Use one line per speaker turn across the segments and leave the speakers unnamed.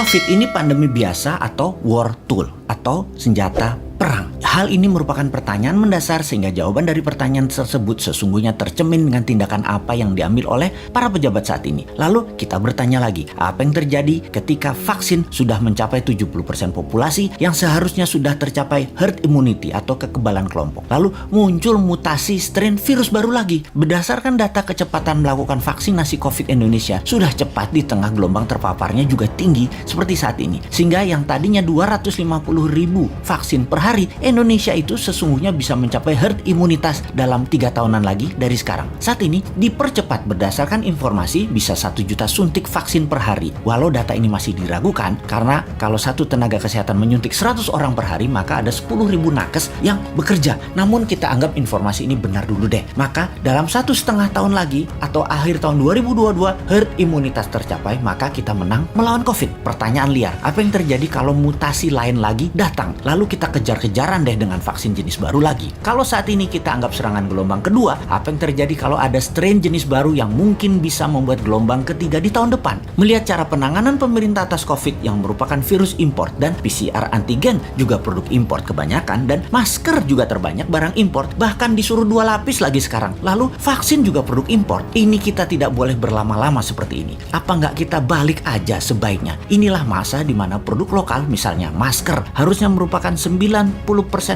COVID ini pandemi biasa atau war tool atau senjata perang? Hal ini merupakan pertanyaan mendasar sehingga jawaban dari pertanyaan tersebut sesungguhnya tercermin dengan tindakan apa yang diambil oleh para pejabat saat ini. Lalu kita bertanya lagi, apa yang terjadi ketika vaksin sudah mencapai 70% populasi yang seharusnya sudah tercapai herd immunity atau kekebalan kelompok. Lalu muncul mutasi strain virus baru lagi. Berdasarkan data kecepatan melakukan vaksinasi COVID Indonesia sudah cepat di tengah gelombang terpaparnya juga tinggi seperti saat ini. Sehingga yang tadinya 250.000 vaksin per hari, Indonesia itu sesungguhnya bisa mencapai herd imunitas dalam 3 tahunan lagi dari sekarang. Saat ini dipercepat berdasarkan informasi bisa 1 juta suntik vaksin per hari. Walau data ini masih diragukan karena kalau satu tenaga kesehatan menyuntik 100 orang per hari maka ada 10.000 nakes yang bekerja. Namun kita anggap informasi ini benar dulu deh. Maka dalam 1,5 tahun lagi atau akhir tahun 2022 herd imunitas tercapai maka kita menang melawan COVID. Pertanyaan liar, apa yang terjadi kalau mutasi lain lagi datang? Lalu kita kejar-kejaran deh dengan vaksin jenis baru lagi. Kalau saat ini kita anggap serangan gelombang kedua, apa yang terjadi kalau ada strain jenis baru yang mungkin bisa membuat gelombang ketiga di tahun depan? Melihat cara penanganan pemerintah atas COVID yang merupakan virus import dan PCR antigen juga produk import kebanyakan dan masker juga terbanyak barang import, bahkan disuruh 2 lapis lagi sekarang. Lalu vaksin juga produk import. Ini kita tidak boleh berlama-lama seperti ini. Apa nggak kita balik aja sebaiknya? Inilah masa di mana produk lokal, misalnya masker, harusnya merupakan 90%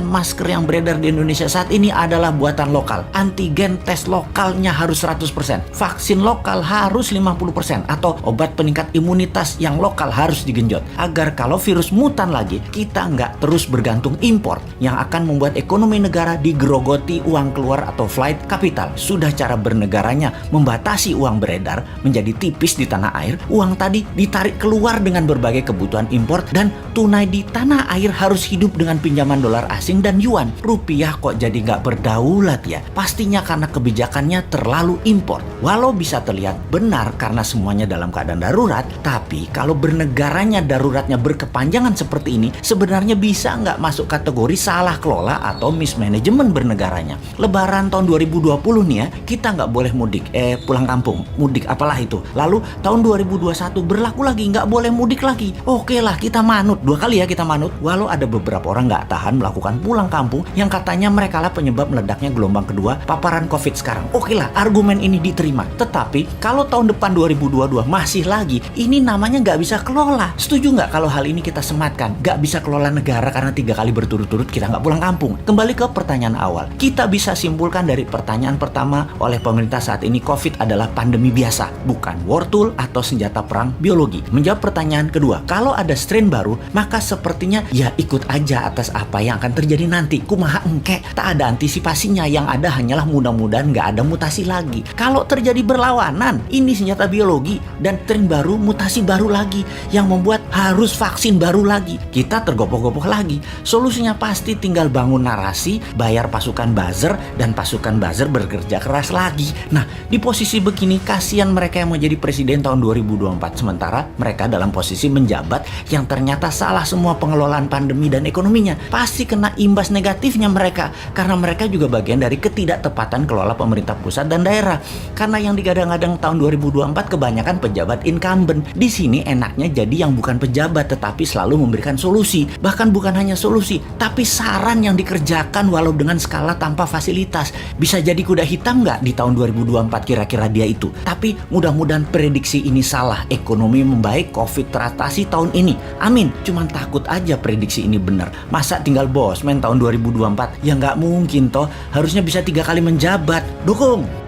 masker yang beredar di Indonesia saat ini adalah buatan lokal. Antigen tes lokalnya harus 100%. Vaksin lokal harus 50%. Atau obat peningkat imunitas yang lokal harus digenjot. Agar kalau virus mutan lagi, kita nggak terus bergantung impor yang akan membuat ekonomi negara digerogoti uang keluar atau flight capital. Sudah cara bernegaranya membatasi uang beredar menjadi tipis di tanah air, uang tadi ditarik keluar dengan berbagai kebutuhan impor dan tunai di tanah air harus hidup dengan pinjaman dolar asing dan yuan. Rupiah kok jadi nggak berdaulat ya? Pastinya karena kebijakannya terlalu impor. Walau bisa terlihat benar karena semuanya dalam keadaan darurat, tapi kalau bernegaranya daruratnya berkepanjangan seperti ini, sebenarnya bisa nggak masuk kategori salah kelola atau mismanagement bernegaranya. Lebaran tahun 2020 nih ya, kita nggak boleh mudik, pulang kampung, mudik apalah itu. Lalu tahun 2021 berlaku lagi, nggak boleh mudik lagi. Oke lah, kita manut, 2 kali ya kita manut. Walau ada beberapa orang nggak tahan melakukan pulang kampung yang katanya mereka lah penyebab meledaknya gelombang kedua paparan COVID sekarang. Oke lah, argumen ini diterima. Tetapi kalau tahun depan 2022 masih lagi, ini namanya nggak bisa kelola. Setuju nggak kalau hal ini kita sematkan? Nggak bisa kelola negara karena 3 kali berturut-turut kita nggak pulang kampung. Kembali ke pertanyaan awal. Kita bisa simpulkan dari pertanyaan pertama oleh pemerintah saat ini, COVID adalah pandemi biasa, bukan war tool atau senjata perang biologi. Menjawab pertanyaan kedua, kalau ada strain baru, maka sepertinya ya ikut aja atas apa yang akan terjadi nanti. Kumaha engke, tak ada antisipasinya, yang ada hanyalah mudah-mudahan nggak ada mutasi lagi. Kalau terjadi berlawanan, ini senjata biologi dan strain baru, mutasi baru lagi yang membuat harus vaksin baru lagi. Kita tergopoh-gopoh lagi. Solusinya pasti tinggal bangun narasi, bayar pasukan buzzer dan pasukan buzzer bekerja keras lagi. Nah, di posisi begini kasihan mereka yang mau jadi presiden tahun 2024 sementara mereka dalam posisi menjabat yang ternyata salah semua pengelolaan pandemi dan ekonominya. Pasti kena imbas negatifnya mereka karena mereka juga bagian dari ketidaktepatan kelola pemerintah pusat dan daerah. Karena yang digadang-gadang tahun 2024 kebanyakan pejabat incumbent. Di sini enaknya jadi yang bukan pejabat tetapi selalu memberikan solusi. Bahkan bukan hanya solusi, tapi saran yang dikerjakan walau dengan skala tanpa fasilitas. Bisa jadi kuda hitam nggak di tahun 2024 kira-kira dia itu. Tapi mudah-mudahan prediksi ini salah. Ekonomi membaik, COVID teratasi tahun ini. Amin. Cuman takut aja prediksi ini benar. Masa tinggal bosman tahun 2024? Ya nggak mungkin toh. Harusnya bisa 3 kali menjabat. Dukung!